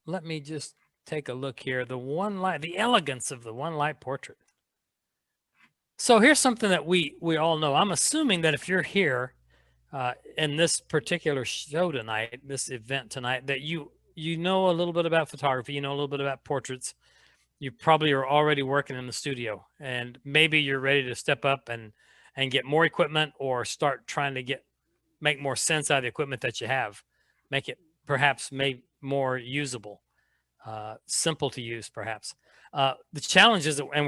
let me just take a look here. The one light, the elegance of the one light portrait. So here's something that we all know. I'm assuming that if you're here in this particular show tonight, this event tonight, that you know a little bit about photography, you know a little bit about portraits. You probably are already working in the studio, and maybe you're ready to step up and get more equipment, or start trying to make more sense out of the equipment that you have, make it perhaps more usable, simple to use, perhaps. The challenge is that, and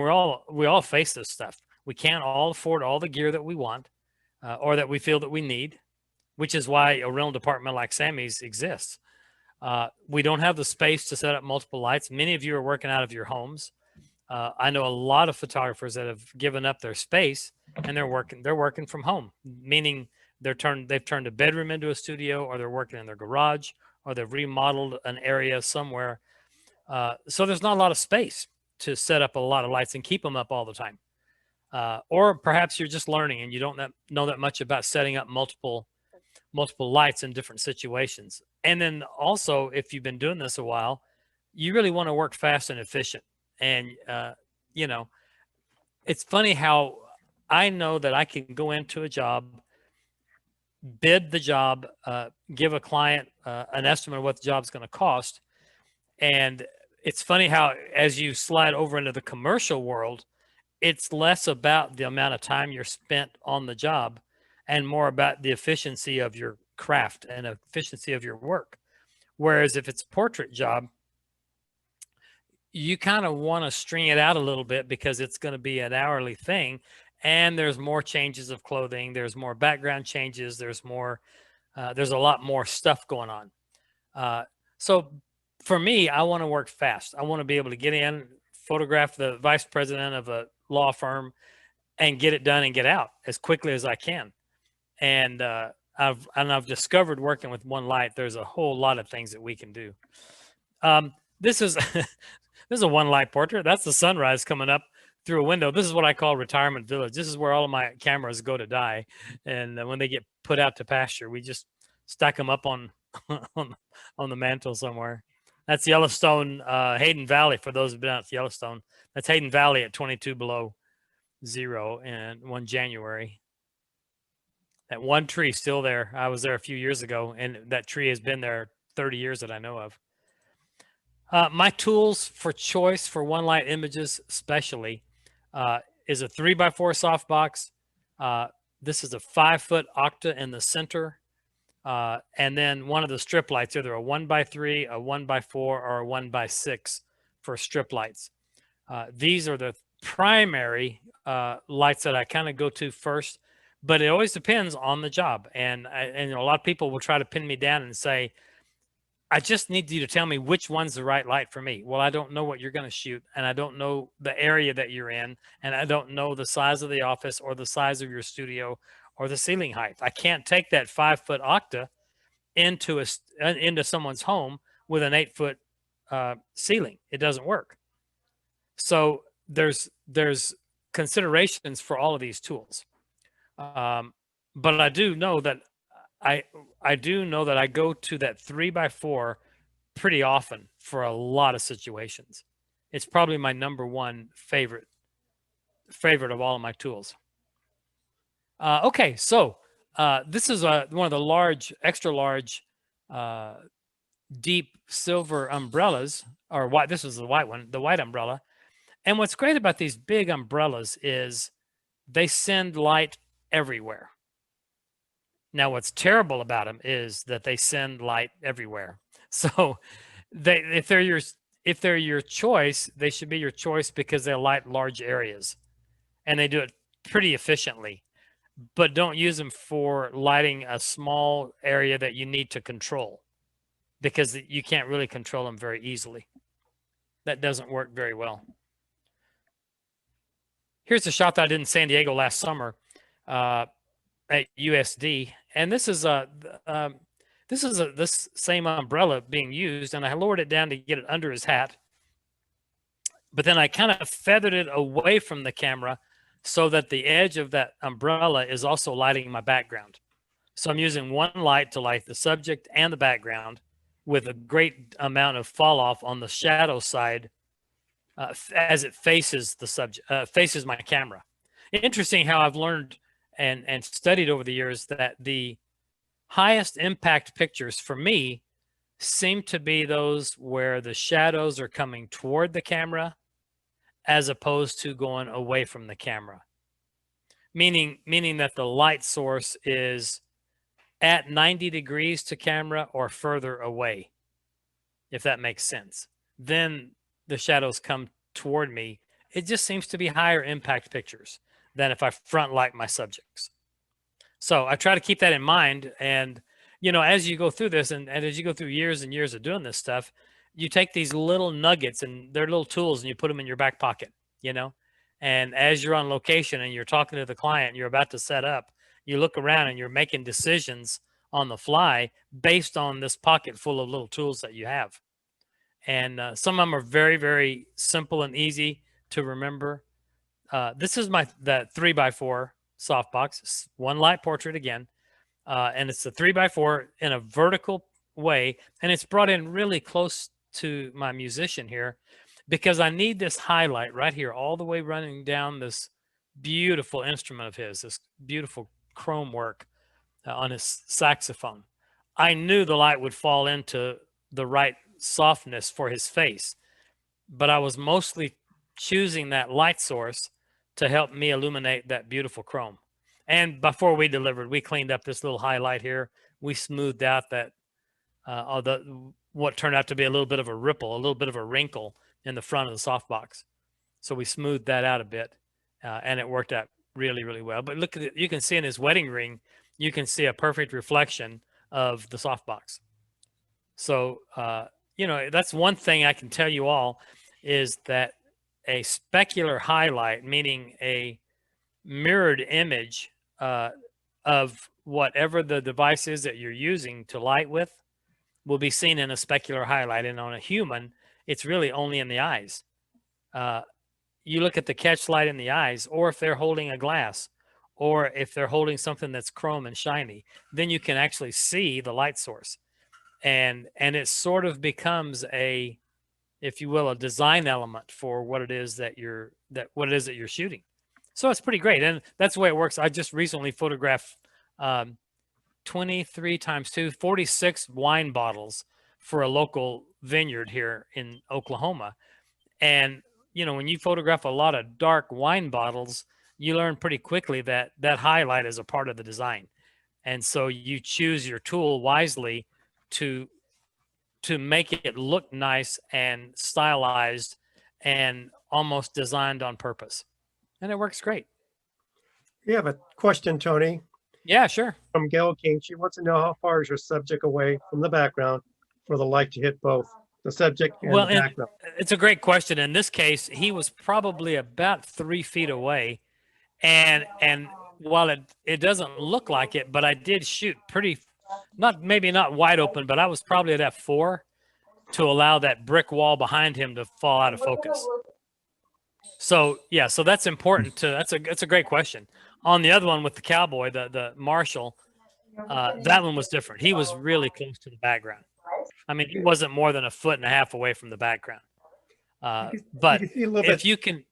we all face this stuff. We can't all afford all the gear that we want, or that we feel that we need, which is why a rental department like Samy's exists. We don't have the space to set up multiple lights. Many of you are working out of your homes. I know a lot of photographers that have given up their space and they're working from home, meaning they've turned a bedroom into a studio, or they're working in their garage, or they've remodeled an area somewhere. So there's not a lot of space to set up a lot of lights and keep them up all the time. Or perhaps you're just learning and you don't know that much about setting up multiple lights in different situations. And then also, if you've been doing this a while, you really want to work fast and efficient. And, you know, it's funny how I know that I can go into a job, bid the job, give a client an estimate of what the job's going to cost. And it's funny how, as you slide over into the commercial world, it's less about the amount of time you're spent on the job and more about the efficiency of your craft and efficiency of your work. Whereas if it's a portrait job, you kind of want to string it out a little bit, because it's going to be an hourly thing, and there's more changes of clothing, there's more background changes, there's a lot more stuff going on. So for me, I want to work fast. I want to be able to get in, photograph the vice president of a law firm, and get it done and get out as quickly as I can. And I've discovered, working with one light, there's a whole lot of things that we can do. This is this is a one light portrait. That's the sunrise coming up through a window. This is what I call retirement village. This is where all of my cameras go to die, and when they get put out to pasture, we just stack them up on on the mantle somewhere. That's Yellowstone, Hayden Valley. For those who've been out to Yellowstone, that's Hayden Valley at 22 below zero, and one January. That one tree still there. I was there a few years ago, and that tree has been there 30 years that I know of. My tools for choice for one light images, especially, is a 3x4 softbox. This is a 5-foot octa in the center, and then one of the strip lights, either a 1x3, a 1x4, or a 1x6 for strip lights. These are the primary lights that I kind of go to first, but it always depends on the job. And a lot of people will try to pin me down and say, I just need you to tell me which one's the right light for me. Well, I don't know what you're going to shoot, and I don't know the area that you're in, and I don't know the size of the office or the size of your studio or the ceiling height. I can't take that 5-foot octa into someone's home with an 8-foot ceiling. It doesn't work. So there's considerations for all of these tools. But I do know that I do know that I go to that 3x4 pretty often for a lot of situations. It's probably my number one favorite of all of my tools. Okay, so this is one of the large, extra large, deep silver umbrellas, or white. This is the white one, the white umbrella. And what's great about these big umbrellas is they send light everywhere. Now, what's terrible about them is that they send light everywhere. So if they're your choice, they should be your choice because they light large areas, and they do it pretty efficiently. But don't use them for lighting a small area that you need to control, because you can't really control them very easily. That doesn't work very well. Here's a shot that I did in San Diego last summer at USD, and this is this same umbrella being used, and I lowered it down to get it under his hat, but then I kind of feathered it away from the camera so that the edge of that umbrella is also lighting my background. So I'm using one light to light the subject and the background, with a great amount of fall off on the shadow side as it faces the subject, faces my camera. Interesting how I've learned and studied over the years that the highest impact pictures for me seem to be those where the shadows are coming toward the camera as opposed to going away from the camera. Meaning that the light source is at 90 degrees to camera or further away, if that makes sense. Then the shadows come toward me. It just seems to be higher impact pictures than if I front light my subjects. So I try to keep that in mind. And, you know, as you go through this and as you go through years and years of doing this stuff, you take these little nuggets and they're little tools and you put them in your back pocket, you know, and as you're on location and you're talking to the client, you're about to set up, you look around and you're making decisions on the fly based on this pocket full of little tools that you have. And some of them are very, very simple and easy to remember. This is that 3x4 softbox, one light portrait again. And it's a 3x4 in a vertical way. And it's brought in really close to my musician here because I need this highlight right here, all the way running down this beautiful instrument of his, this beautiful chrome work on his saxophone. I knew the light would fall into the right softness for his face, but I was mostly choosing that light source to help me illuminate that beautiful chrome. And before we delivered, we cleaned up this little highlight here. We smoothed out that what turned out to be a little bit of a ripple, a little bit of a wrinkle in the front of the softbox. So we smoothed that out a bit, and it worked out really, really well. But look at it, you can see in his wedding ring, you can see a perfect reflection of the softbox. So, you know, that's one thing I can tell you all is that a specular highlight, meaning a mirrored image of whatever the device is that you're using to light with, will be seen in a specular highlight. And on a human, it's really only in the eyes. You look at the catch light in the eyes, or if they're holding a glass, or if they're holding something that's chrome and shiny, then you can actually see the light source. And it sort of becomes a, if you will, a design element for what it is that you're shooting. So it's pretty great. And that's the way it works. I just recently photographed 23 times 2, 46 wine bottles for a local vineyard here in Oklahoma. And, you know, when you photograph a lot of dark wine bottles, you learn pretty quickly that that highlight is a part of the design. And so you choose your tool wisely to make it look nice and stylized and almost designed on purpose. And it works great. You have a question, Tony. Yeah, sure. From Gail King. She wants to know how far is your subject away from the background for the light to hit both the subject and the background? It's a great question. In this case, he was probably about 3 feet away. And while it doesn't look like it, but I did shoot pretty, maybe not wide open, but I was probably at f4 to allow that brick wall behind him to fall out of focus. So yeah, so that's important too. That's a great question. On the other one with the cowboy, the Marshall, that one was different. He was really close to the background. I mean, he wasn't more than 1.5 feet away from the background. But if you can,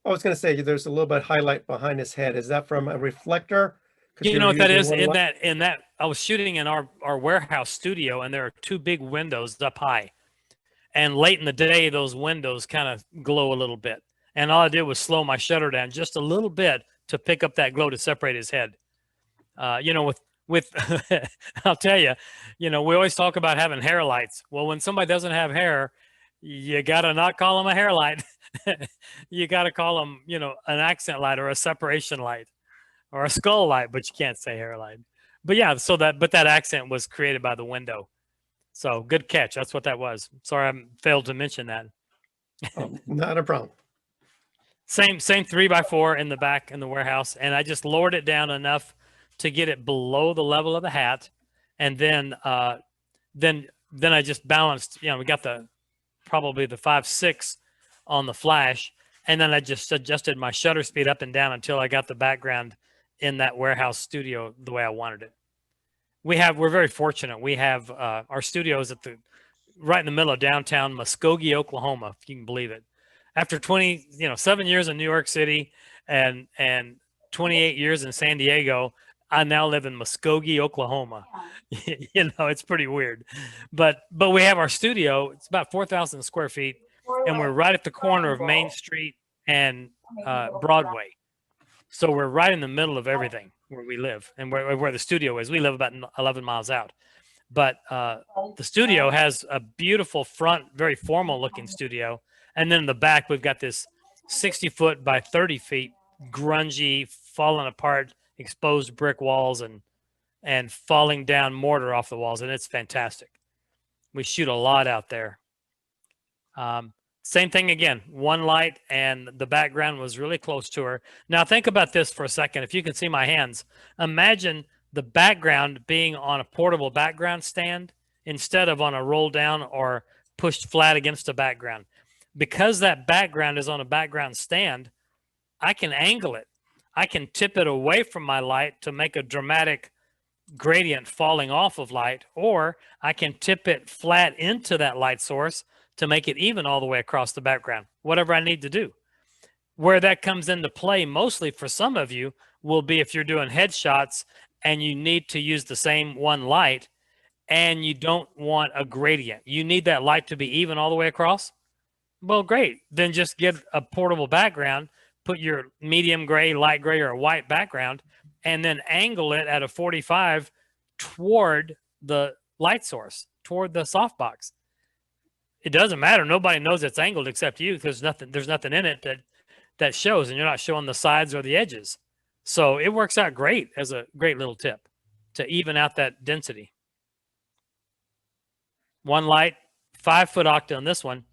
I was going to say there's a little bit of highlight behind his head. Is that from a reflector? You know what that is? In that I was shooting in our warehouse studio, and there are 2 big windows up high. And late in the day, those windows kind of glow a little bit. And all I did was slow my shutter down just a little bit to pick up that glow to separate his head. You know, with I'll tell you, you know, we always talk about having hair lights. Well, when somebody doesn't have hair, you got to not call them a hair light. You got to call them, you know, an accent light or a separation light or a skull light, but you can't say hair light. But yeah, but that accent was created by the window. So good catch. That's what that was. Sorry, I failed to mention that. Not a problem. Same 3x4 in the back in the warehouse. And I just lowered it down enough to get it below the level of the hat. And then I just balanced, you know, we got probably the 5.6 on the flash. And then I just adjusted my shutter speed up and down until I got the background in that warehouse studio the way I wanted it. we're very fortunate. We have our studios at the right in the middle of downtown Muskogee, Oklahoma, if you can believe it. After 7 years in New York City and 28 years in San Diego, I now live in Muskogee, Oklahoma. It's pretty weird, but we have our studio. It's about 4,000 square feet, and we're right at the corner of Main Street and Broadway. So we're right in the middle of everything where we live and where the studio is. We live about 11 miles out. But the studio has a beautiful front, very formal looking studio. And then in the back, we've got this 60 foot by 30 feet, grungy, falling apart, exposed brick walls and falling down mortar off the walls. And it's fantastic. We shoot a lot out there. Same thing again, one light and the background was really close to her. Now think about this for a second. If you can see my hands, imagine the background being on a portable background stand instead of on a roll down or pushed flat against a background. Because that background is on a background stand, I can angle it. I can tip it away from my light to make a dramatic gradient falling off of light, or I can tip it flat into that light source to make it even all the way across the background, whatever I need to do. Where that comes into play mostly for some of you will be if you're doing headshots and you need to use the same one light and you don't want a gradient. You need that light to be even all the way across. Well, great. Then just get a portable background, put your medium gray, light gray, or white background, and then angle it at a 45 toward the light source, toward the softbox. It doesn't matter. Nobody knows it's angled except you because there's nothing in it that shows, and you're not showing the sides or the edges. So it works out great as a great little tip to even out that density. One light, 5 foot octa on this one,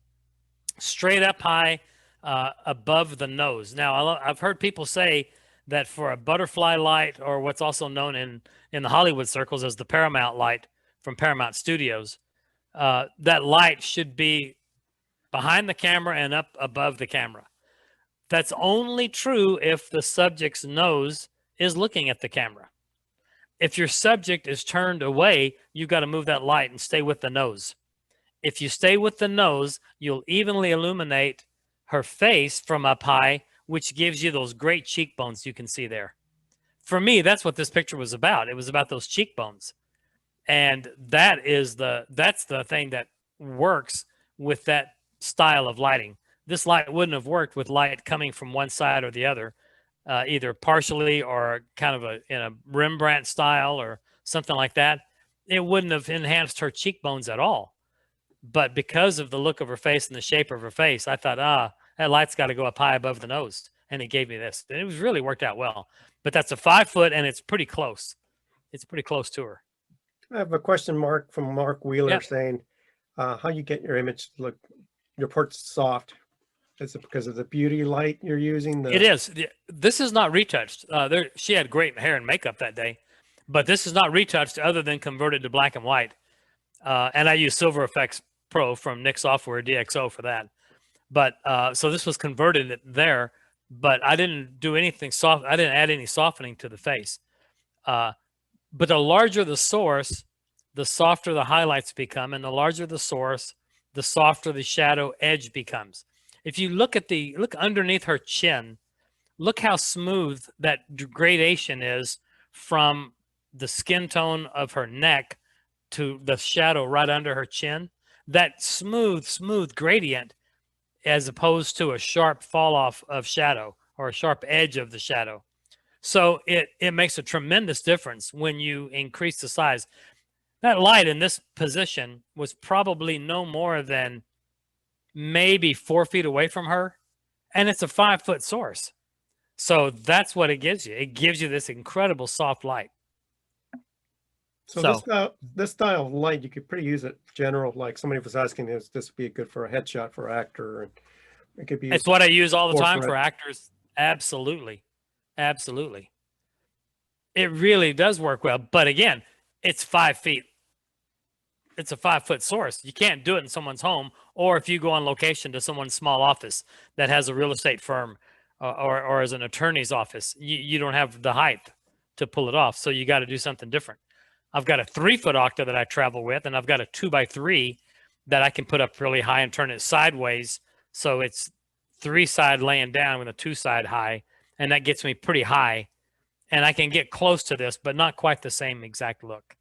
straight up high above the nose. Now, I've heard people say that for a butterfly light, or what's also known in the Hollywood circles as the Paramount light from Paramount Studios, that light should be behind the camera and up above the camera. That's only true if the subject's nose is looking at the camera. If your subject is turned away, you've got to move that light and stay with the nose. If you stay with the nose, you'll evenly illuminate her face from up high, which gives you those great cheekbones you can see there. For me, that's what this picture was about. It was about those cheekbones. And that's the thing that works with that style of lighting. This light wouldn't have worked with light coming from one side or the other, either partially or kind of in a Rembrandt style or something like that. It wouldn't have enhanced her cheekbones at all. But because of the look of her face and the shape of her face, I thought, that light's got to go up high above the nose. And it gave me this. And it was really worked out well. But that's a 5 foot, and it's pretty close. It's pretty close to her. I have a question mark from Mark Wheeler saying, how you get your image to look, your port's soft. Is it because of the beauty light you're using? It is. This is not retouched. She had great hair and makeup that day, but this is not retouched other than converted to black and white. And I use Silver Effects Pro from Nick Software DxO for that. But so this was converted there, but I didn't do anything soft. I didn't add any softening to the face. But the larger the source, the softer the highlights become, and the larger the source, the softer the shadow edge becomes. If you look underneath her chin, look how smooth that gradation is from the skin tone of her neck to the shadow right under her chin. That smooth gradient, as opposed to a sharp fall off of shadow or a sharp edge of the shadow. So it makes a tremendous difference when you increase the size. That light in this position was probably no more than maybe 4 feet away from her, and it's a 5 foot source. So that's what it gives you. It gives you this incredible soft light. So this style of light, you could pretty use it general. Like somebody was asking, is this be good for a headshot for an actor? And it could be. It's what I use all the time for actors. Absolutely. Absolutely. It really does work well. But again, it's 5 feet. It's a 5 foot source. You can't do it in someone's home, or if you go on location to someone's small office that has a real estate firm or as an attorney's office, you don't have the height to pull it off. So you got to do something different. I've got a 3-foot octa that I travel with, and I've got a 2x3 that I can put up really high and turn it sideways. So it's 3-side laying down with a 2-side high, and that gets me pretty high. And I can get close to this, but not quite the same exact look.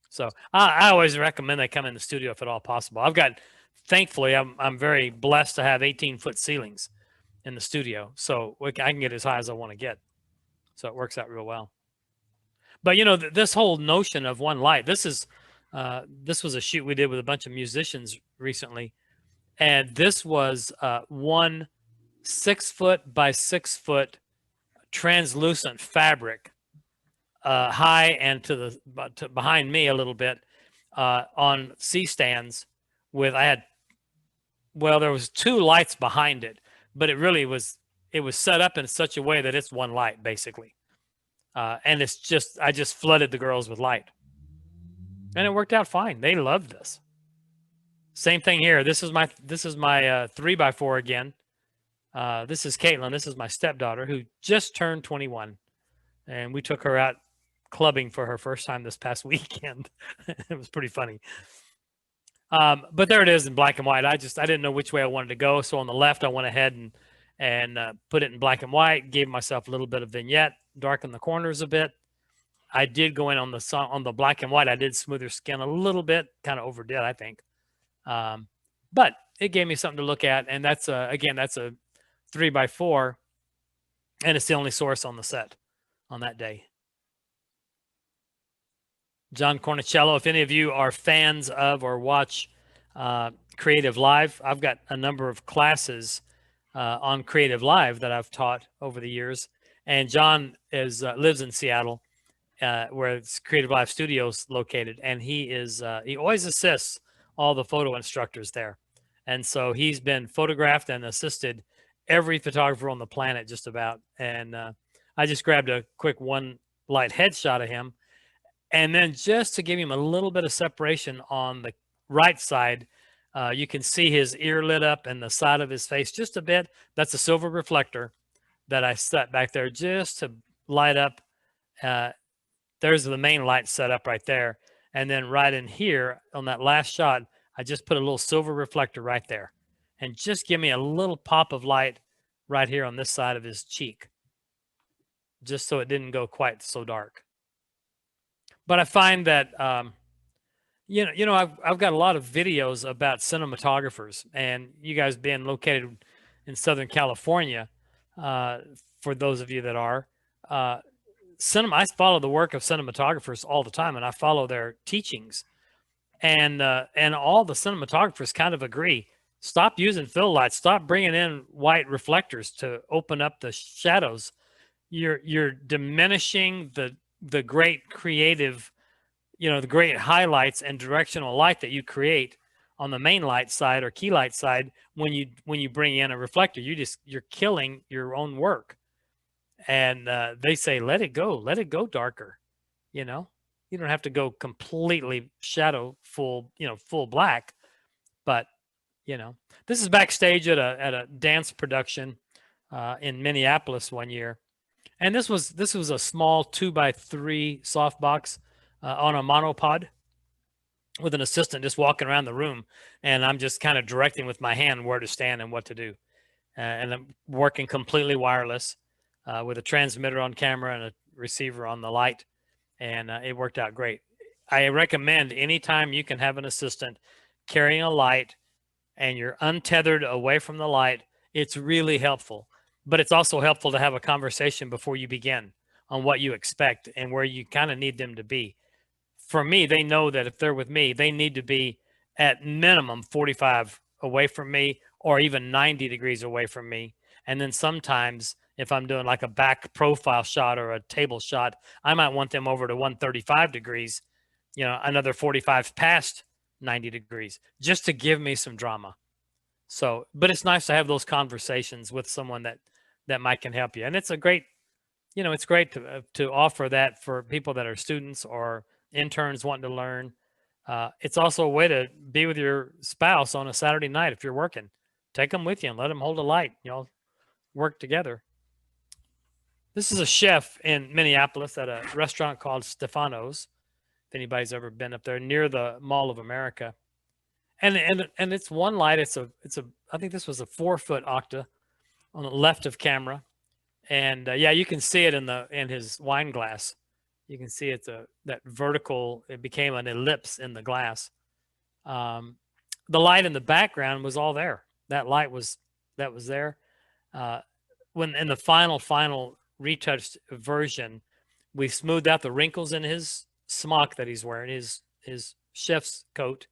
So I always recommend they come in the studio if at all possible. Thankfully, I'm very blessed to have 18-foot ceilings in the studio, so I can get as high as I want to get. So it works out real well. But this whole notion of one light, this was a shoot we did with a bunch of musicians recently, and this was one 6-foot by 6-foot translucent fabric, high and to behind me a little bit, on C-stands with, there was 2 lights behind it, but it was set up in such a way that it's one light basically. And I just flooded the girls with light, and it worked out fine. They loved this. Same thing here. This is my 3x4 again. This is Caitlin. This is my stepdaughter who just turned 21, and we took her out clubbing for her first time this past weekend. It was pretty funny. But there it is in black and white. I didn't know which way I wanted to go. So on the left, I went ahead and put it in black and white, gave myself a little bit of vignette, darkened the corners a bit. I did go in on the black and white. I did smooth her skin a little bit, kind of overdid, I think. But it gave me something to look at. And that's a 3x4, and it's the only source on the set on that day. John Cornicello, if any of you are fans of or watch Creative Live, I've got a number of classes on Creative Live that I've taught over the years. And John lives in Seattle, where it's Creative Live Studios located, and he always assists all the photo instructors there. And so he's been photographed and assisted every photographer on the planet just about. And I just grabbed a quick one light headshot of him. And then just to give him a little bit of separation on the right side, you can see his ear lit up and the side of his face just a bit. That's a silver reflector that I set back there just to light up. There's the main light set up right there. And then right in here on that last shot, I just put a little silver reflector right there. And just give me a little pop of light right here on this side of his cheek, just so it didn't go quite so dark. But I find that, I've got a lot of videos about cinematographers, and you guys being located in Southern California, for those of you that are, I follow the work of cinematographers all the time, and I follow their teachings, and all the cinematographers kind of agree. Stop using fill lights. Stop bringing in white reflectors to open up the shadows. You're diminishing the great creative, the great highlights and directional light that you create on the main light side or key light side when you bring in a reflector. You're killing your own work. And they say, let it go darker. You don't have to go completely shadow full black. But this is backstage at a dance production in Minneapolis one year. And this was a small 2x3 softbox on a monopod with an assistant just walking around the room, and I'm just kind of directing with my hand where to stand and what to do. And I'm working completely wireless with a transmitter on camera and a receiver on the light, and it worked out great. I recommend anytime you can have an assistant carrying a light and you're untethered away from the light, it's really helpful. But it's also helpful to have a conversation before you begin on what you expect and where you kind of need them to be. For me, they know that if they're with me, they need to be at minimum 45 away from me or even 90 degrees away from me. And then sometimes if I'm doing like a back profile shot or a table shot, I might want them over to 135 degrees, another 45 past 90 degrees, just to give me some drama. So, but it's nice to have those conversations with someone that might can help you. And it's a great, it's great to offer that for people that are students or interns wanting to learn. It's also a way to be with your spouse on a Saturday night. If you're working, take them with you and let them hold a light, work together. This is a chef in Minneapolis at a restaurant called Stefano's. if anybody's ever been up there near the Mall of America. And it's one light. It's a I think this was a 4-foot octa on the left of camera, and yeah, you can see it in his wine glass. You can see it's that vertical. It became an ellipse in the glass. The light in the background was all there. That light was there. When in the final retouched version, we smoothed out the wrinkles in his smock that he's wearing, his chef's coat,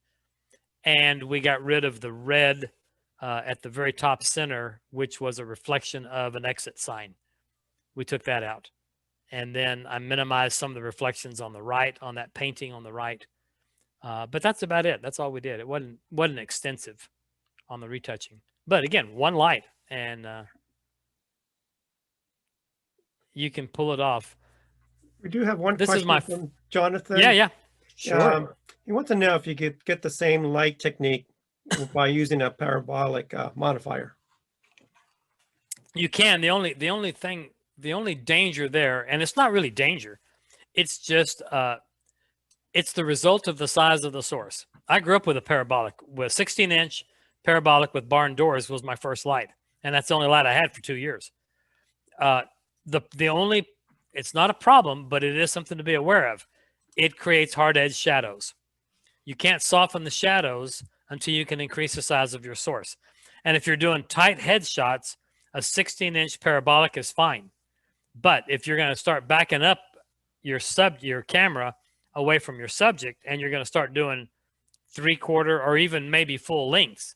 and we got rid of the red at the very top center, which was a reflection of an exit sign. We took that out. And then I minimized some of the reflections on the right, on that painting on the right. But that's about it. That's all we did. It wasn't extensive on the retouching. But again, one light, and you can pull it off. We do have one This is question from Jonathan. Yeah, sure. He wants to know if you could get the same light technique by using a parabolic modifier. You can. The only danger there, and it's not really danger, it's just it's the result of the size of the source. I grew up with a parabolic. With 16-inch parabolic with barn doors was my first light, and that's the only light I had for 2 years. It's not a problem, but it is something to be aware of. It creates hard edge shadows. You can't soften the shadows until you can increase the size of your source. And if you're doing tight headshots, a 16-inch parabolic is fine. But if you're going to start backing up your camera away from your subject, and you're going to start doing 3/4 or even maybe full lengths,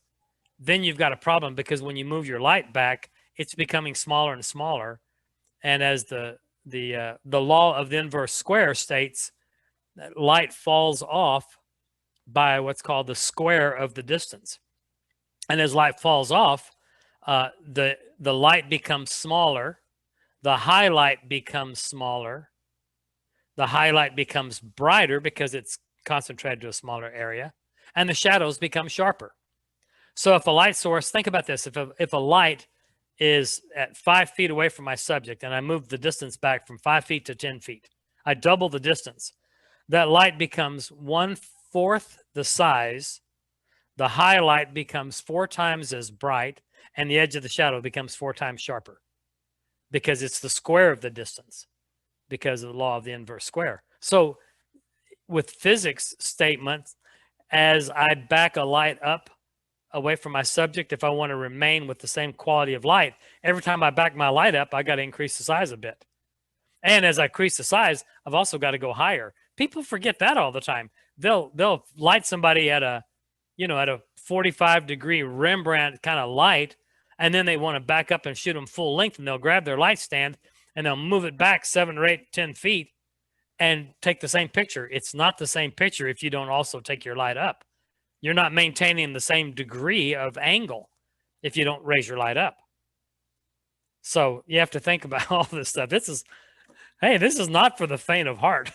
then you've got a problem, because when you move your light back, it's becoming smaller and smaller. And as the law of the inverse square states, that light falls off by what's called the square of the distance. And as light falls off, the light becomes smaller, the highlight becomes smaller, the highlight becomes brighter because it's concentrated to a smaller area, and the shadows become sharper. So if a light source, think about this, if a light is at 5 feet away from my subject, and I move the distance back from 5 feet to 10 feet, I double the distance, that light becomes 1/4 the size, the highlight becomes 4 times as bright, and the edge of the shadow becomes 4 times sharper, because it's the square of the distance, because of the law of the inverse square. So with physics statements, as I back a light up away from my subject, if I want to remain with the same quality of light, every time I back my light up, I got to increase the size a bit. And as I increase the size, I've also got to go higher. People forget that all the time. They'll light somebody at a 45-degree Rembrandt kind of light, and then they want to back up and shoot them full length, and they'll grab their light stand and they'll move it back 7 or 8, 10 feet and take the same picture. It's not the same picture if you don't also take your light up. You're not maintaining the same degree of angle if you don't raise your light up. So you have to think about all this stuff. This is not for the faint of heart.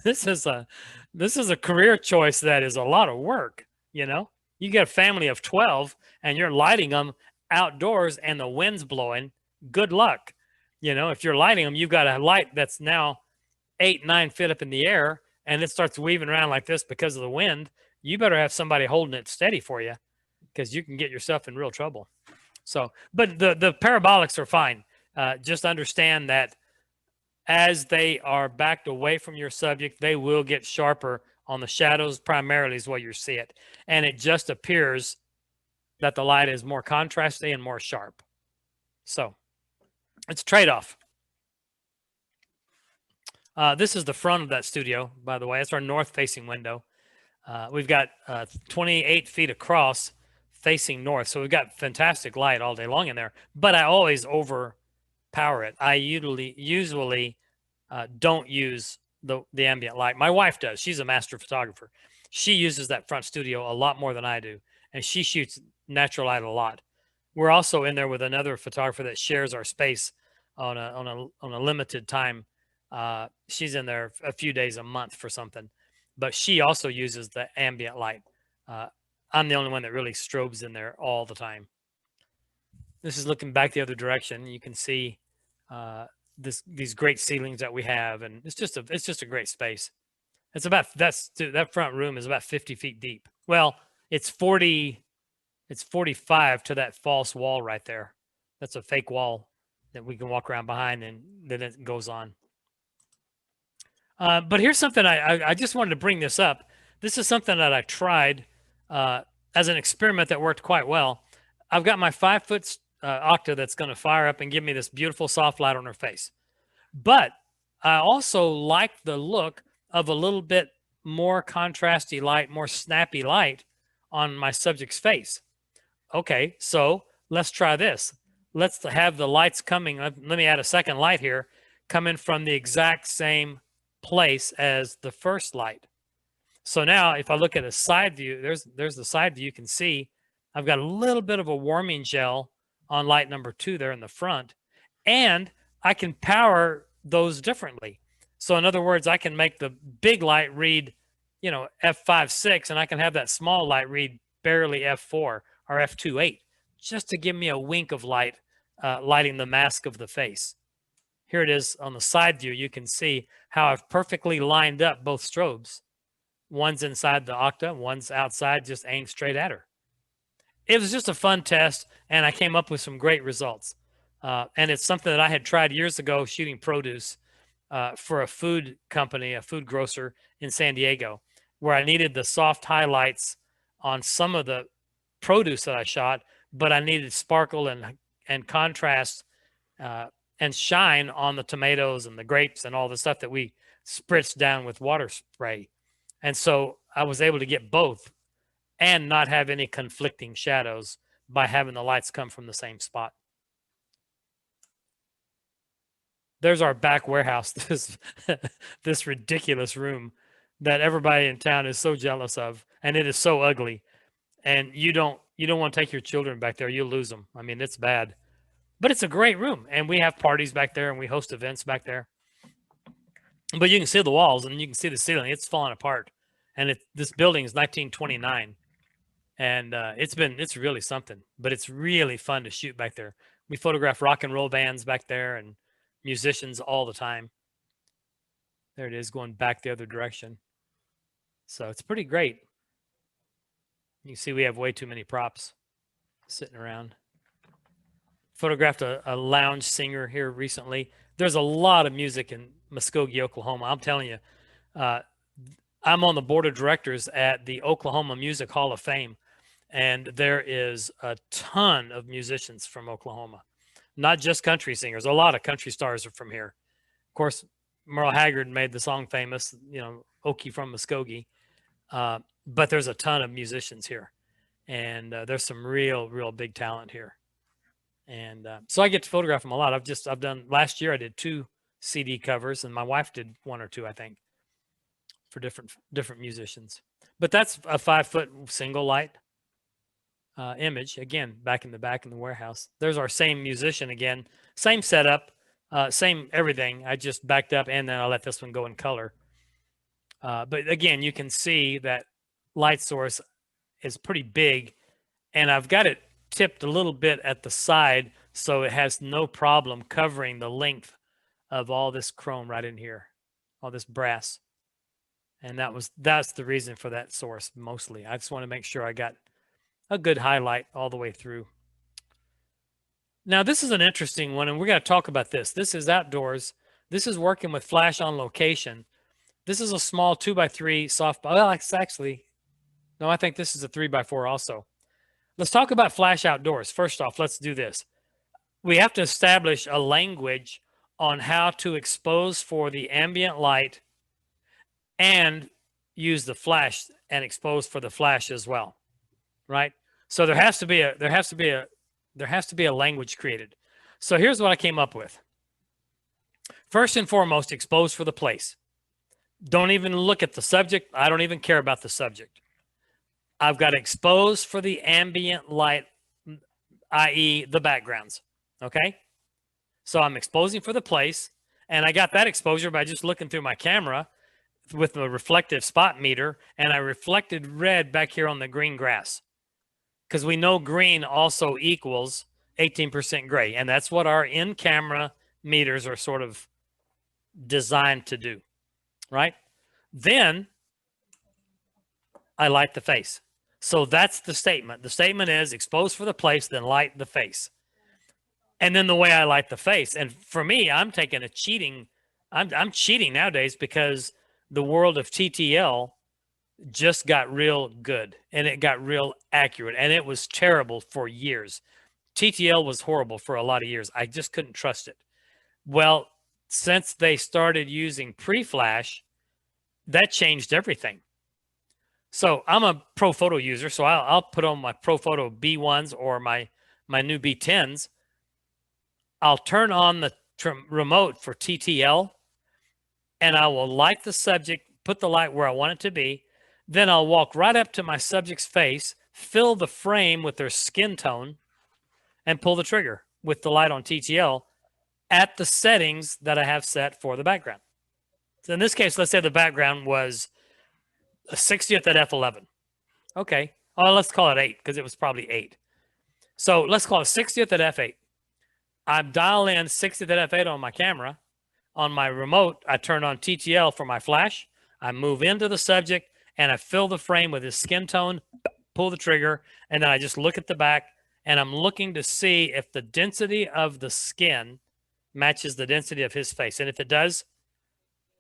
This is a career choice that is a lot of work. You get a family of 12 and you're lighting them outdoors and the wind's blowing. Good luck. If you're lighting them, you've got a light that's now 8, 9 feet up in the air, and it starts weaving around like this because of the wind. You better have somebody holding it steady for you, because you can get yourself in real trouble. So, but the parabolics are fine. Just understand that as they are backed away from your subject, they will get sharper on the shadows, primarily is what you see it. And it just appears that the light is more contrasty and more sharp. So it's a trade-off. This is the front of that studio, by the way. It's our north-facing window. We've got 28 feet across facing north. So we've got fantastic light all day long in there, but I always overpower it. I usually don't use the ambient light. My wife does. She's a master photographer. She uses that front studio a lot more than I do, and she shoots natural light a lot. We're also in there with another photographer that shares our space on a limited time. She's in there a few days a month for something, but she also uses the ambient light. I'm the only one that really strobes in there all the time. This is looking back the other direction. You can see these great ceilings that we have, and it's just a great space. It's about, that front room is about 50 feet deep. Well, it's 45 to that false wall right there. That's a fake wall that we can walk around behind, and then it goes on. But here's something I just wanted to bring this up. This is something that I tried as an experiment that worked quite well. I've got my 5-foot octa that's going to fire up and give me this beautiful soft light on her face. But I also like the look of a little bit more contrasty light, more snappy light on my subject's face. Okay, so let's try this. Let's have the lights coming. Let me add a second light here, coming from the exact same place as the first light. So now if I look at a side view, there's the side view. You can see I've got a little bit of a warming gel on light number 2 there in the front, and I can power those differently. So in other words, I can make the big light read, you know, F5.6, and I can have that small light read barely F4 or F2.8, just to give me a wink of light, lighting the mask of the face. Here it is on the side view. You can see how I've perfectly lined up both strobes. One's inside the octa, one's outside, just aimed straight at her. It was just a fun test, and I came up with some great results. And it's something that I had tried years ago shooting produce for a food company, a food grocer in San Diego, where I needed the soft highlights on some of the produce that I shot, but I needed sparkle and contrast and shine on the tomatoes and the grapes and all the stuff that we spritzed down with water spray. And so I was able to get both and not have any conflicting shadows by having the lights come from the same spot. There's our back warehouse, this ridiculous room that everybody in town is so jealous of, and it is so ugly. And you don't want to take your children back there. You'll lose them. I mean, it's bad. But it's a great room, and we have parties back there, and we host events back there. But you can see the walls, and you can see the ceiling. It's falling apart. And this building is 1929, and it's really something. But it's really fun to shoot back there. We photograph rock and roll bands back there and musicians all the time. There it is, going back the other direction. So it's pretty great. You can see we have way too many props sitting around. Photographed a lounge singer here recently. There's a lot of music in Muskogee, Oklahoma. I'm telling you, I'm on the board of directors at the Oklahoma Music Hall of Fame, and there is a ton of musicians from Oklahoma, not just country singers. A lot of country stars are from here. Of course, Merle Haggard made the song famous, you know, Okie from Muskogee, but there's a ton of musicians here, and there's some real big talent here. And so I get to photograph them a lot. I've done, last year I did 2 CD covers, and my wife did 1 or 2, I think, for different musicians. But that's a 5-foot single light image, again, back in the warehouse. There's our same musician again, same setup, same everything. I just backed up, and then I let this one go in color. But again, you can see that light source is pretty big, and I've got it tipped a little bit at the side so it has no problem covering the length of all this chrome right in here, all this brass. And that's the reason for that source mostly. I just want to make sure I got a good highlight all the way through. Now this is an interesting one, and we're going to talk about this. This is outdoors. This is working with flash on location. This is a small 2x3 softball. Well, it's actually, no, I think this is a 3x4 also. Let's talk about flash outdoors. First off, let's do this. We have to establish a language on how to expose for the ambient light and use the flash and expose for the flash as well, right? So there has to be a language created. So here's what I came up with. First and foremost, expose for the place. Don't even look at the subject. I don't even care about the subject. I've got exposed for the ambient light, i.e. the backgrounds, okay? So I'm exposing for the place, and I got that exposure by just looking through my camera with the reflective spot meter, and I reflected red back here on the green grass because we know green also equals 18% gray, and that's what our in-camera meters are sort of designed to do, right? Then I light the face. So that's the statement. The statement is expose for the place, then light the face. And then the way I light the face. And for me, I'm taking a cheating. I'm cheating nowadays because the world of TTL just got real good and it got real accurate, and it was terrible for years. TTL was horrible for a lot of years. I just couldn't trust it. Well, since they started using pre-flash, that changed everything. So I'm a Pro Photo user, so I'll put on my Pro Photo B1s or my new B10s. I'll turn on the remote for TTL, and I will light the subject, put the light where I want it to be. Then I'll walk right up to my subject's face, fill the frame with their skin tone, and pull the trigger with the light on TTL at the settings that I have set for the background. So in this case, let's say the background was a 60th at f11. Okay. Oh, let's call it 8 because it was probably 8. So let's call it 60th at f8. I dial in 60th at f8 on my camera. On my remote, I turn on TTL for my flash. I move into the subject and I fill the frame with his skin tone, pull the trigger, and then I just look at the back, and I'm looking to see if the density of the skin matches the density of his face. And if it does,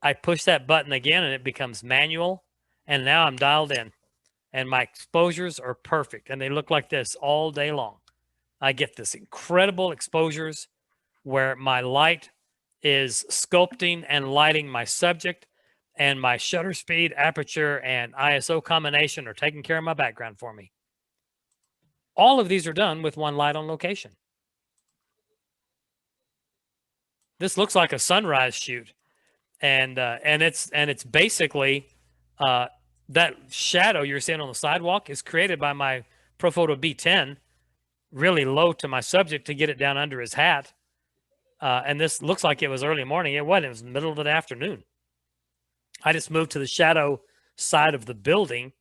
I push that button again and it becomes manual. And now I'm dialed in and my exposures are perfect. And they look like this all day long. I get this incredible exposures where my light is sculpting and lighting my subject, and my shutter speed, aperture, and ISO combination are taking care of my background for me. All of these are done with one light on location. This looks like a sunrise shoot, and it's basically that shadow you're seeing on the sidewalk is created by my ProPhoto B10, really low to my subject to get it down under his hat. And this looks like it was early morning. It wasn't. It was the middle of the afternoon. I just moved to the shadow side of the building,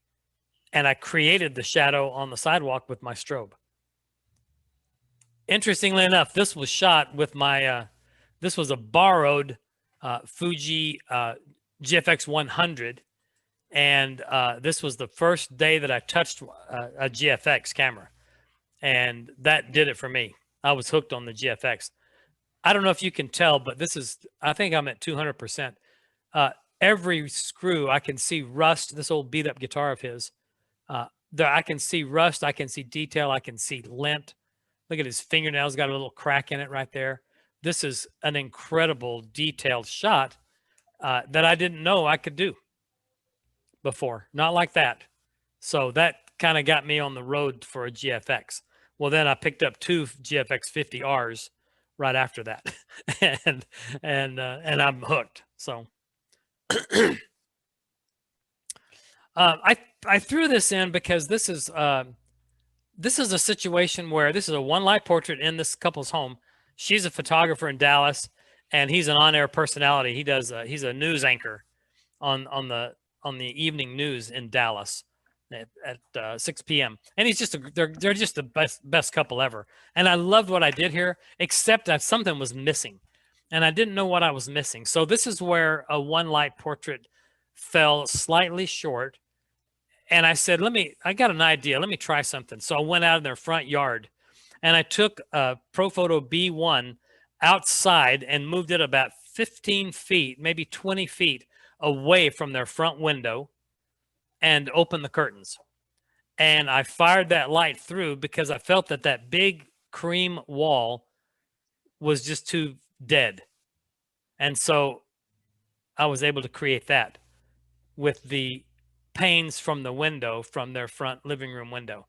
and I created the shadow on the sidewalk with my strobe. Interestingly enough, this was shot with my, this was a borrowed Fuji GFX 100. And this was the first day that I touched a GFX camera. And that did it for me. I was hooked on the GFX. I don't know if you can tell, but this is, I think I'm at 200%. Every screw, I can see rust, this old beat up guitar of his. I can see rust, I can see detail, I can see lint. Look at his fingernails, got a little crack in it right there. This is an incredible detailed shot that I didn't know I could do before, not like that. So that kind of got me on the road for a GFX. Well, then I picked up 2 GFX 50Rs right after that, and I'm hooked. So I threw this in because this is a situation where this is a one light portrait in this couple's home. She's a photographer in Dallas, and he's an on-air personality. He does he's a news anchor on the evening news in Dallas at 6 p.m. And he's just they're just the best couple ever. And I loved what I did here, except that something was missing, and I didn't know what I was missing. So this is where a one light portrait fell slightly short. And I said, I got an idea. Let me try something. So I went out in their front yard and I took a ProPhoto B1 outside and moved it about 15 feet, maybe 20 feet away from their front window and opened the curtains. And I fired that light through because I felt that that big cream wall was just too dead. And so I was able to create that with the panes from the window, from their front living room window.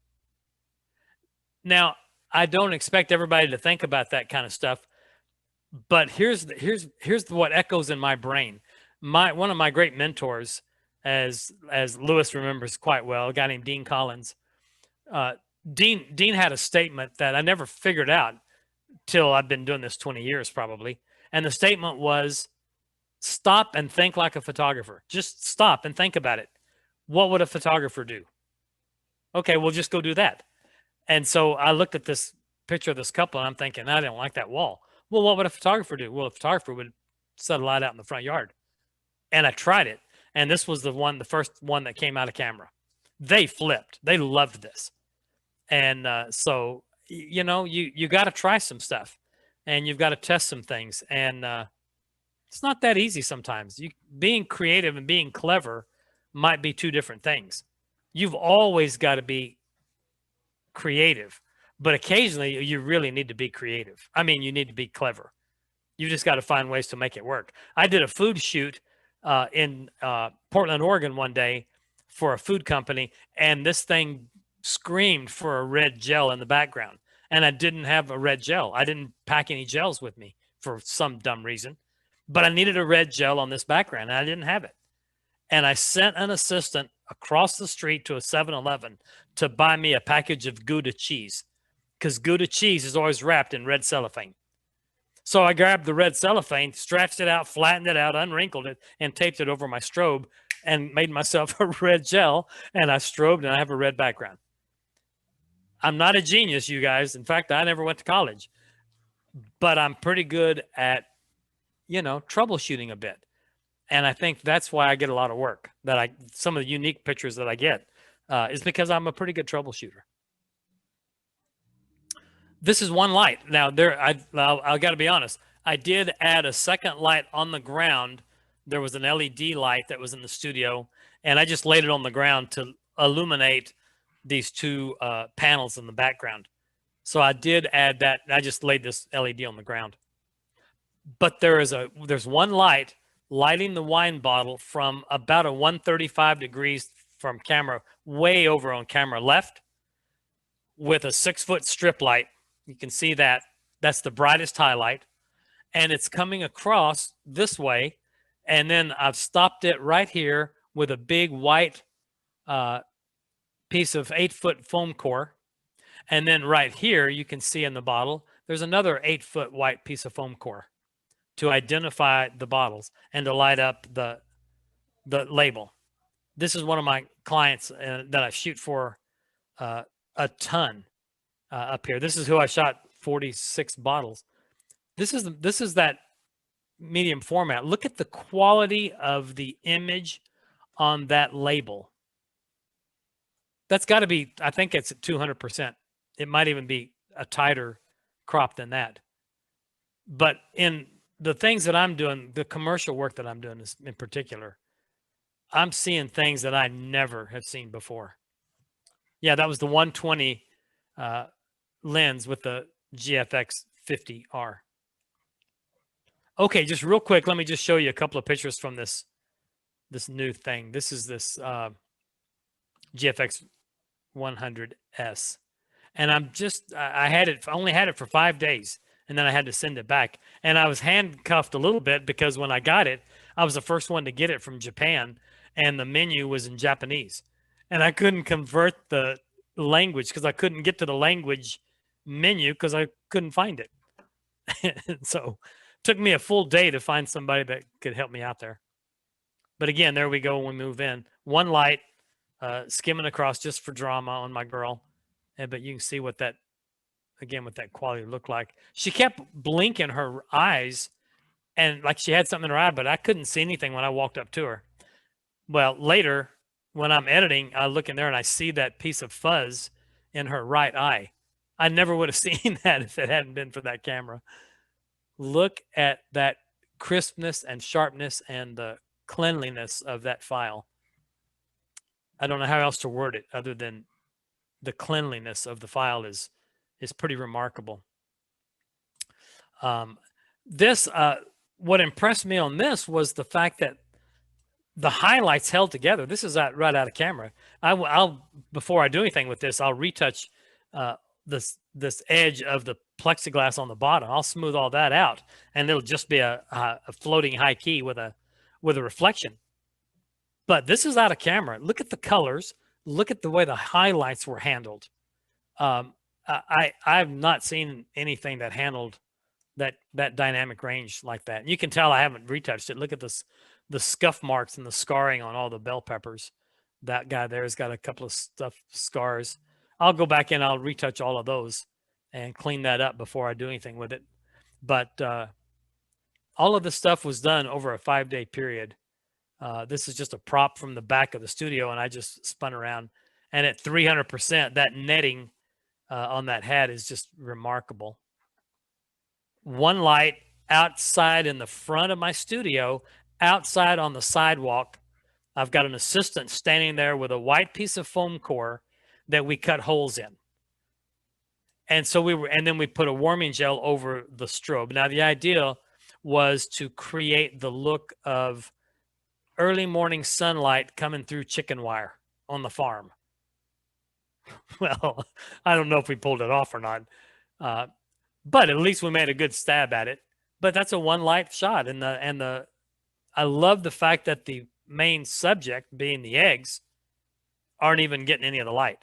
Now, I don't expect everybody to think about that kind of stuff, but here's what echoes in my brain. One of my great mentors, as Lewis remembers quite well, a guy named Dean Collins. Dean had a statement that I never figured out till I've been doing this 20 years probably. And the statement was, stop and think like a photographer. Just stop and think about it. What would a photographer do? Okay, we'll just go do that. And so I looked at this picture of this couple and I'm thinking, I don't like that wall. Well, what would a photographer do? Well, a photographer would set a light out in the front yard. And I tried it. And this was the first one that came out of camera. They flipped. They loved this. And so, you know, you got to try some stuff, and you've got to test some things. And it's not that easy sometimes. Being creative and being clever might be two different things. You've always got to be creative, but occasionally you really need to be creative. I mean, you need to be clever. You just got to find ways to make it work. I did a food shoot in Portland, Oregon one day for a food company, and this thing screamed for a red gel in the background. And I didn't have a red gel. I didn't pack any gels with me for some dumb reason, but I needed a red gel on this background, and I didn't have it. And I sent an assistant across the street to a 7-Eleven to buy me a package of Gouda cheese, because Gouda cheese is always wrapped in red cellophane. So I grabbed the red cellophane, stretched it out, flattened it out, unwrinkled it, and taped it over my strobe and made myself a red gel. And I strobed, and I have a red background. I'm not a genius, you guys. In fact, I never went to college, but I'm pretty good at, you know, troubleshooting a bit. And I think that's why I get a lot of work. Some of the unique pictures that I get is because I'm a pretty good troubleshooter. This is one light. Now, I got to be honest. I did add a second light on the ground. There was an LED light that was in the studio, and I just laid it on the ground to illuminate these two panels in the background. So I did add that. I just laid this LED on the ground. But there's one light lighting the wine bottle from about a 135 degrees from camera, way over on camera left, with a 6-foot strip light. You can see that. That's the brightest highlight. And it's coming across this way. And then I've stopped it right here with a big white piece of 8-foot foam core. And then right here, you can see in the bottle, there's another 8-foot white piece of foam core to identify the bottles and to light up the label. This is one of my clients that I shoot for a ton up here. This is who I shot 46 bottles. This is that medium format. Look at the quality of the image on that label. That's got to be, I think it's at 200%. It might even be a tighter crop than that. But in the things that I'm doing, the commercial work that I'm doing is in particular, I'm seeing things that I never have seen before. Yeah, that was the 120 lens with the GFX 50R. Okay, just real quick, let me just show you a couple of pictures from this new thing. This is this GFX 100S. And I only had it for 5 days, and then I had to send it back. And I was handcuffed a little bit because when I got it, I was the first one to get it from Japan, and the menu was in Japanese. And I couldn't convert the language because I couldn't get to the language menu because I couldn't find it. So it took me a full day to find somebody that could help me out there. But again, there we go when we move in. One light skimming across just for drama on my girl. But you can see what that quality looked like. She kept blinking her eyes and like she had something in her eye, but I couldn't see anything when I walked up to her. Well, later when I'm editing, I look in there and I see that piece of fuzz in her right eye. I never would have seen that if it hadn't been for that camera. Look at that crispness and sharpness and the cleanliness of that file. I don't know how else to word it other than the cleanliness of the file is pretty remarkable. What impressed me on this was the fact that the highlights held together. This is right out of camera. I'll before I do anything with this, I'll retouch this edge of the plexiglass on the bottom. I'll smooth all that out, and it'll just be a floating high key with a reflection. But this is out of camera. Look at the colors. Look at the way the highlights were handled. I've not seen anything that handled that dynamic range like that. And you can tell I haven't retouched it. Look at the scuff marks and the scarring on all the bell peppers. That guy there has got a couple of scars. I'll go back in, I'll retouch all of those and clean that up before I do anything with it. But all of this stuff was done over a 5-day period. This is just a prop from the back of the studio, and I just spun around. And at 300%, that netting on that hat is just remarkable. One light outside in the front of my studio, outside on the sidewalk. I've got an assistant standing there with a white piece of foam core that we cut holes in. And so and then we put a warming gel over the strobe. Now, the idea was to create the look of early morning sunlight coming through chicken wire on the farm. Well, I don't know if we pulled it off or not, but at least we made a good stab at it. But that's a one light shot, and I love the fact that the main subject, being the eggs, aren't even getting any of the light.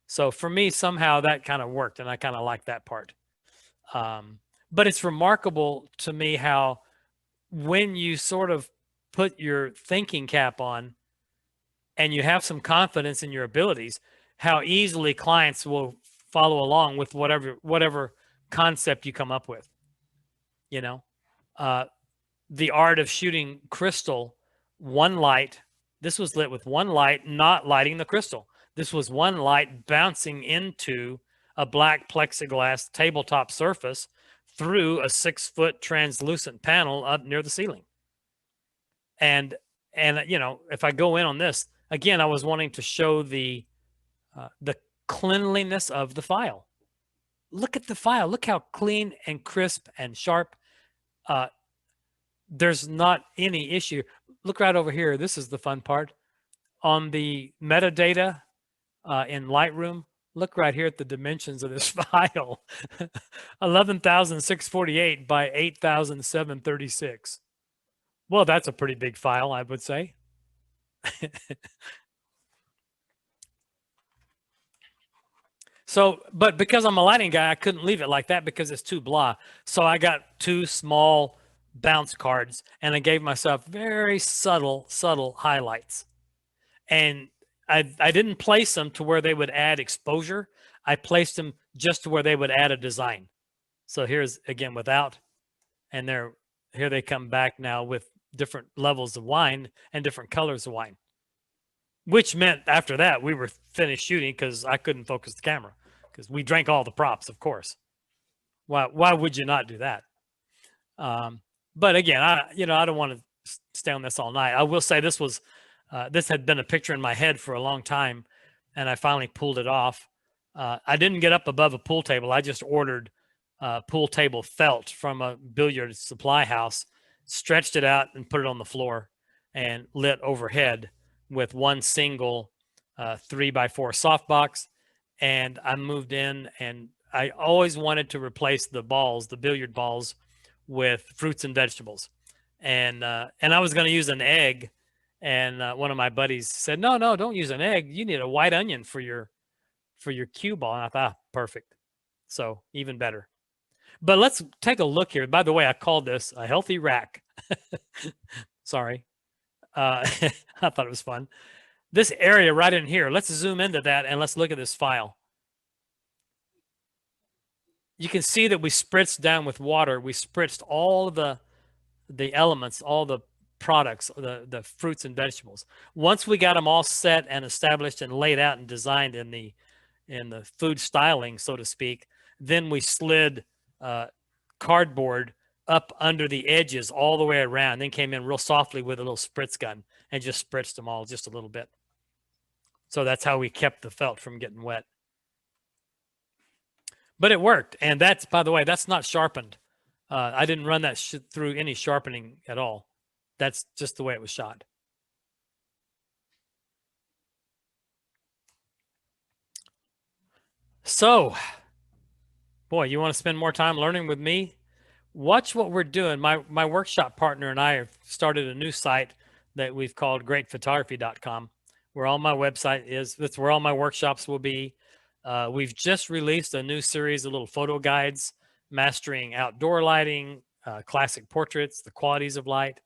So for me, somehow that kind of worked, and I kind of like that part. But it's remarkable to me how when you sort of put your thinking cap on and you have some confidence in your abilities, how easily clients will follow along with whatever concept you come up with. You know, the art of shooting crystal, one light. This was lit with one light, not lighting the crystal. This was one light bouncing into a black plexiglass tabletop surface through a 6-foot translucent panel up near the ceiling. And you know, if I go in on this again, I was wanting to show the cleanliness of the file. Look at the file. Look how clean and crisp and sharp. There's not any issue. Look right over here. This is the fun part. On the metadata in Lightroom, look right here at the dimensions of this file. 11,648 by 8,736. Well, that's a pretty big file, I would say. So, but because I'm a lighting guy, I couldn't leave it like that because it's too blah. So I got 2 small bounce cards, and I gave myself very subtle highlights. And I didn't place them to where they would add exposure. I placed them just to where they would add a design. So here's again without, and here they come back now with different levels of wine and different colors of wine, which meant after that we were finished shooting because I couldn't focus the camera because we drank all the props, of course. Why would you not do that? But again, I don't want to stay on this all night. I will say this had been a picture in my head for a long time, and I finally pulled it off. I didn't get up above a pool table. I just ordered pool table felt from a billiard supply house, stretched it out and put it on the floor and lit overhead with one single 3x4 softbox. And I moved in, and I always wanted to replace the balls, the billiard balls, with fruits and vegetables. And I was going to use an egg. And one of my buddies said, no, don't use an egg. You need a white onion for your cue ball. And I thought, perfect. So even better. But let's take a look here. By the way, I called this a healthy rack. Sorry. I thought it was fun. This area right in here, let's zoom into that and let's look at this file. You can see that we spritzed down with water. We spritzed all the elements, all the products, the fruits and vegetables. Once we got them all set and established and laid out and designed in the food styling, so to speak, then we slid cardboard up under the edges all the way around, then came in real softly with a little spritz gun and just spritzed them all just a little bit. So that's how we kept the felt from getting wet. But it worked. And that's, by the way, that's not sharpened. I didn't run that through any sharpening at all. That's just the way it was shot. So, boy, you want to spend more time learning with me? Watch what we're doing. My workshop partner and I have started a new site that we've called greatphotography.com, where all my website is. That's where all my workshops will be. We've just released a new series of little photo guides, mastering outdoor lighting, classic portraits, the qualities of light.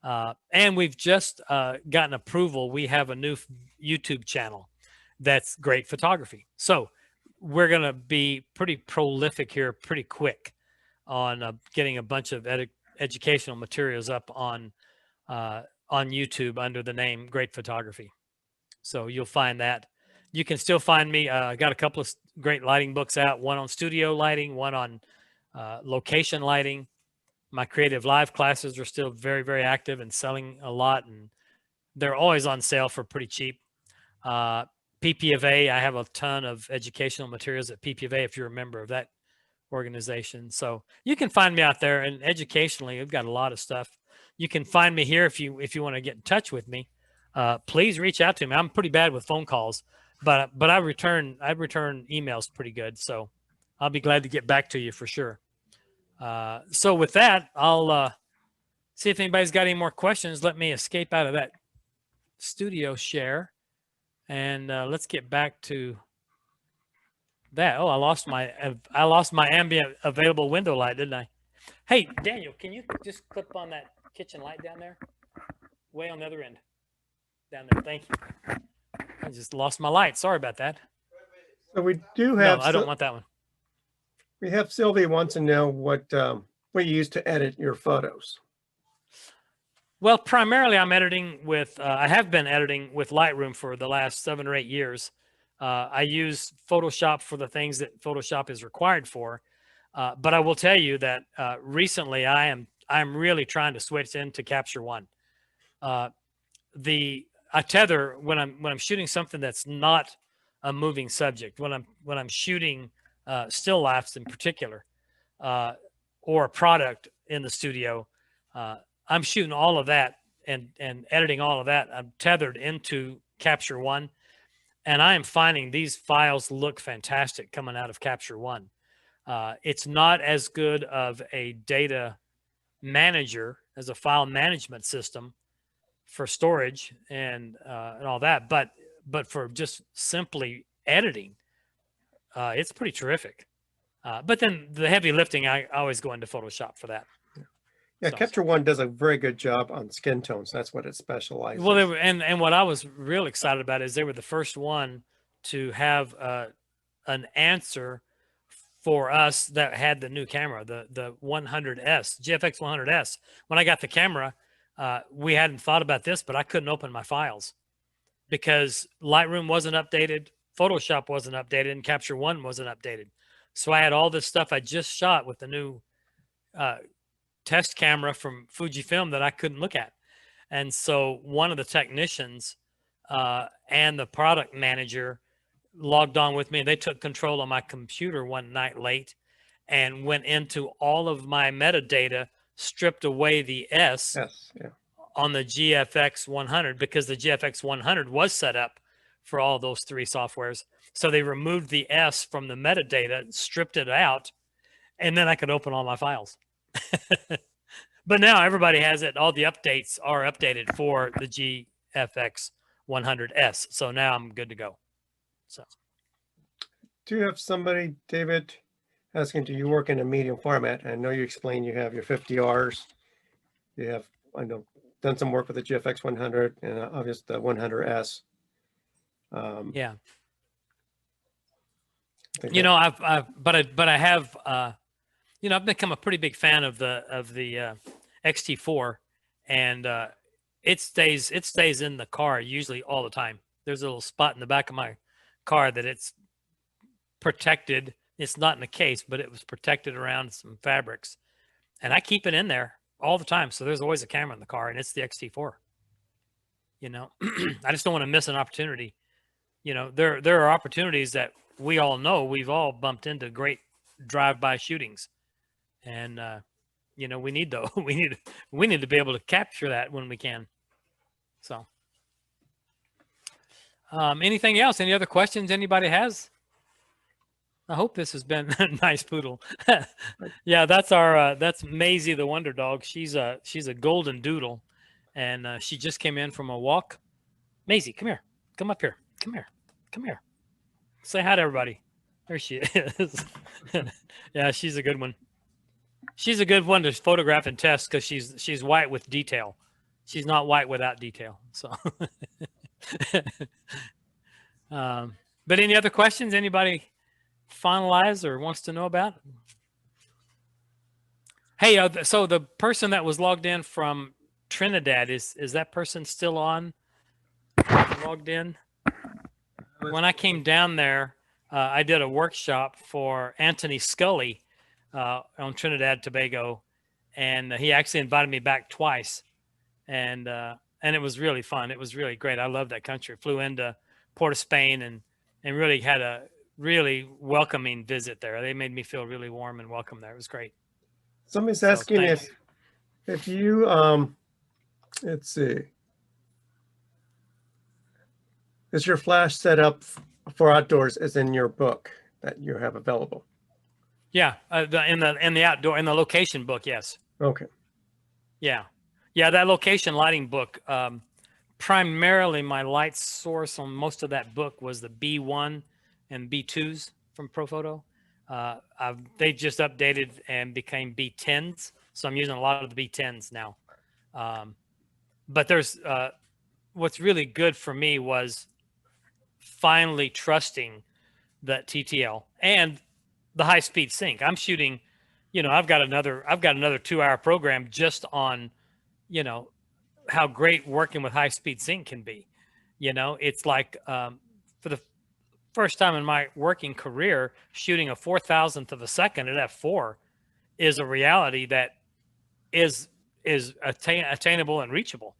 And we've just gotten approval. We have a new YouTube channel that's Great Photography. So we're going to be pretty prolific here pretty quick on getting a bunch of educational materials up on on YouTube under the name Great Photography. So you'll find that. You can still find me. I got a couple of great lighting books out, one on studio lighting, one on location lighting. My creative live classes are still very, very active and selling a lot, and they're always on sale for pretty cheap. PP of A, I have a ton of educational materials at PP of A if you're a member of that organization. So you can find me out there, and educationally, we've got a lot of stuff. You can find me here if you want to get in touch with me. Please reach out to me. I'm pretty bad with phone calls, but I return emails pretty good. So I'll be glad to get back to you for sure. So with that, I'll see if anybody's got any more questions. Let me escape out of that studio share, and let's get back to that. Oh, I lost my ambient available window light, didn't I? Hey, Daniel, can you just clip on that kitchen light down there? Way on the other end. Down there. Thank you. I just lost my light. Sorry about that. So we do have. No, I don't want that one. We have Sylvia wants to know what you use to edit your photos. Well, primarily I'm editing with. I have been editing with Lightroom for the last 7 or 8 years. I use Photoshop for the things that Photoshop is required for. But I will tell you that recently I'm really trying to switch into Capture One. I tether when I'm shooting something that's not a moving subject. When I'm shooting still lifes in particular, or a product in the studio, I'm shooting all of that and editing all of that. I'm tethered into Capture One, and I am finding these files look fantastic coming out of Capture One. It's not as good of a data manager as a file management system for storage and all that, but for just simply editing, it's pretty terrific. But then the heavy lifting, I always go into Photoshop for that. Yeah, so Capture One does a very good job on skin tones. That's what it specializes. Well, and what I was real excited about is they were the first one to have an answer for us that had the new camera, the 100S, GFX 100S. When I got the camera, we hadn't thought about this, but I couldn't open my files because Lightroom wasn't updated, Photoshop wasn't updated, and Capture One wasn't updated. So I had all this stuff I just shot with the new test camera from Fujifilm that I couldn't look at. And so one of the technicians and the product manager logged on with me, and they took control of my computer one night late and went into all of my metadata, stripped away the S on the GFX 100 because the GFX 100 was set up for all those 3 softwares. So they removed the S from the metadata, stripped it out, and then I could open all my files. But now everybody has it. All the updates are updated for the GFX 100S. So now I'm good to go. So, do you have somebody, David, asking, do you work in a medium format? I know you explained you have your 50Rs. You have, I know, done some work with the GFX 100 and obviously the 100S. Yeah. You know, I've become a pretty big fan of the XT4, and it stays in the car usually all the time. There's a little spot in the back of my car that it's protected. It's not in the case, but it was protected around some fabrics, and I keep it in there all the time. So there's always a camera in the car, and it's the XT4. You know, I just don't want to miss an opportunity. You know, there are opportunities that we all know we've all bumped into great drive-by shootings, and you know, we need to be able to capture that when we can. So, anything else? Any other questions anybody has? I hope this has been a nice poodle. Yeah, that's that's Maisie the Wonder Dog. She's a golden doodle, and she just came in from a walk. Maisie, come here. Come up here. Come here. Come here. Say hi to everybody. There she is. Yeah, she's a good one. She's a good one to photograph and test because she's white with detail. She's not white without detail. So, but any other questions? Anybody finalize or wants to know about? Hey, so the person that was logged in from Trinidad. Is that person still on, logged in? When I came down there, I did a workshop for Anthony Scully on Trinidad Tobago, and he actually invited me back twice, and it was really fun. It was really great. I love that country. Flew into Port of Spain and really had a really welcoming visit there. They made me feel really warm and welcome there. It was great. Somebody's So asking thanks. if you let's see, is your flash set up for outdoors as in your book that you have available? Yeah, in the outdoor in the location book, yes. Okay. Yeah, yeah, that location lighting book. Primarily, my light source on most of that book was the B1 and B2s from ProPhoto. They just updated and became B10s, so I'm using a lot of the B10s now. But there's what's really good for me was finally trusting that TTL and the high speed sync. I'm shooting, I've got another 2-hour program just on, how great working with high speed sync can be. It's like for the first time in my working career, shooting a 4,000th of a second at f4 is a reality that is attainable and reachable.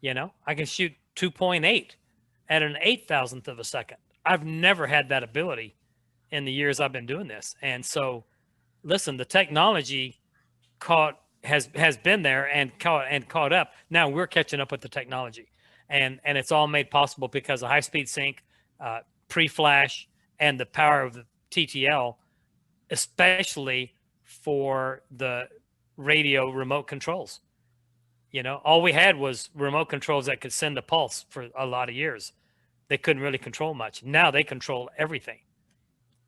I can shoot 2.8 at an 8,000th of a second. I've never had that ability in the years I've been doing this. And so, listen, the technology has been there and caught up. Now we're catching up with the technology, and it's all made possible because of high speed sync, pre-flash, and the power of the TTL, especially for the radio remote controls. All we had was remote controls that could send a pulse for a lot of years. They couldn't really control much. Now they control everything.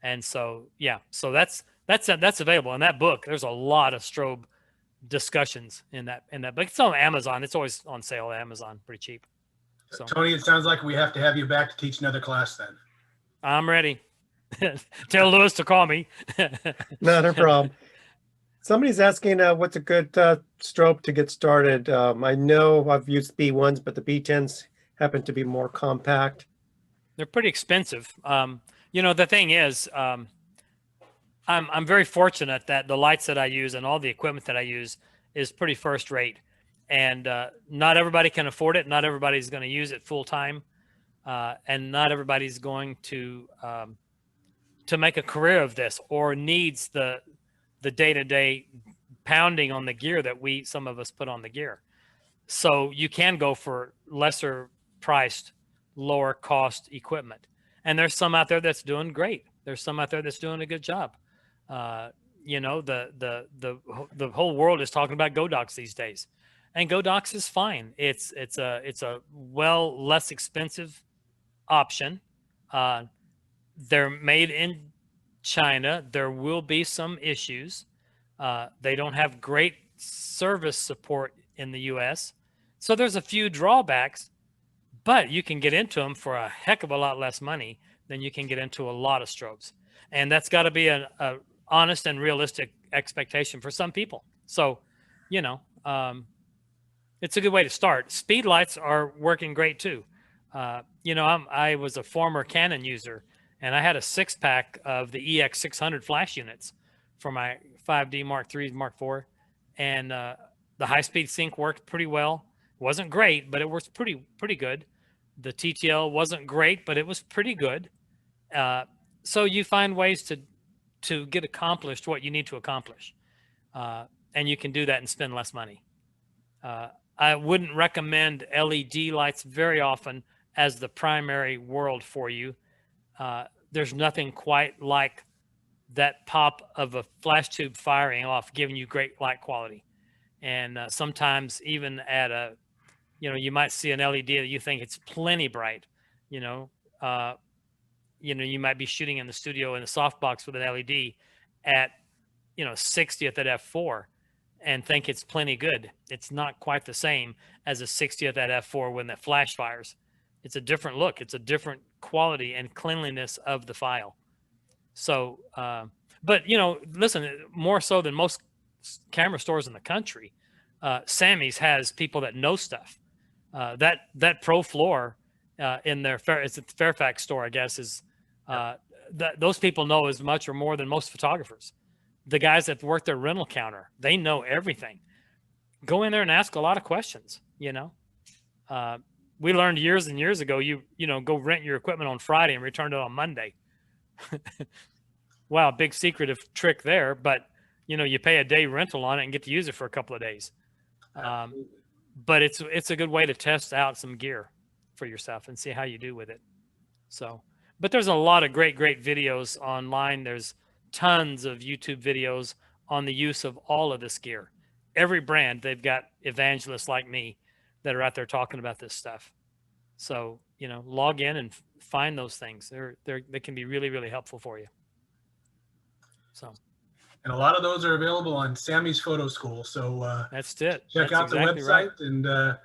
And so, yeah, so that's available in that book. There's a lot of strobe discussions in that book. It's on Amazon. It's always on sale at Amazon, pretty cheap. So Tony, it sounds like we have to have you back to teach another class then. I'm ready. Tell Lewis to call me. Not a problem. Somebody's asking what's a good strobe to get started. I know I've used B1s, but the B10s happen to be more compact. They're pretty expensive. The thing is, I'm very fortunate that the lights that I use and all the equipment that I use is pretty first rate, and not everybody can afford it. Not everybody's going to use it full time, and not everybody's going to make a career of this or needs the day-to-day pounding on the gear that some of us put on the gear. So you can go for lesser priced, lower cost equipment. And there's some out there that's doing great. There's some out there that's doing a good job. The whole world is talking about Godox these days, and Godox is fine. It's a less expensive option. They're made in China. There will be some issues. They don't have great service support in the U.S., so there's a few drawbacks. But you can get into them for a heck of a lot less money than you can get into a lot of strobes. And that's got to be a honest and realistic expectation for some people. So, it's a good way to start. Speed lights are working great too. I was a former Canon user, and I had a 6-pack of the EX600 flash units for my 5D Mark III, Mark IV. And the high-speed sync worked pretty well. It wasn't great, but it works pretty good. The TTL wasn't great, but it was pretty good. So you find ways to get accomplished what you need to accomplish. And you can do that and spend less money. I wouldn't recommend LED lights very often as the primary world for you. There's nothing quite like that pop of a flash tube firing off, giving you great light quality. And sometimes even at you might see an LED that you think it's plenty bright. You might be shooting in the studio in a softbox with an LED at 60th at f4 and think it's plenty good. It's not quite the same as a 60th at f4 when that flash fires. It's a different look. It's a different quality and cleanliness of the file. So, but listen, more so than most camera stores in the country, Samys has people that know stuff. That pro floor in their it's at the Fairfax store, I guess, is those people know as much or more than most photographers. The guys that work their rental counter, they know everything. Go in there and ask a lot of questions. You know, we learned years and years ago. You know, go rent your equipment on Friday and return it on Monday. Wow, big secretive trick there, but you know, you pay a day rental on it and get to use it for a couple of days. But it's a good way to test out some gear for yourself and see how you do with it. So, but there's a lot of great videos online. There's tons of YouTube videos on the use of all of this gear. Every brand, they've got evangelists like me that are out there talking about this stuff. So, you know, log in and find those things. They can be really helpful for you. So, And a lot of those are available on Samy's PhotoSchool. So that's it. Check out the exactly website right. and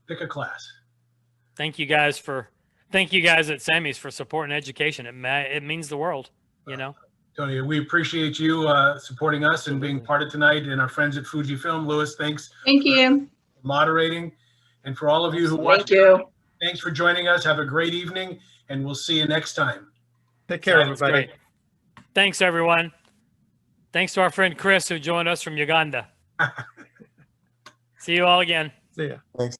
pick a class. Thank you guys at Samy's for supporting education. It means the world, you know. Tony, we appreciate you supporting us and being part of tonight, and our friends at Fujifilm. Lewis, thanks. Thank you. For moderating, and for all of you who watched. Thank you. Thanks for joining us. Have a great evening, and we'll see you next time. Take care, Sounds everybody. great. Thanks, everyone. Thanks to our friend Chris who joined us from Uganda. See you all again. See ya. Thanks.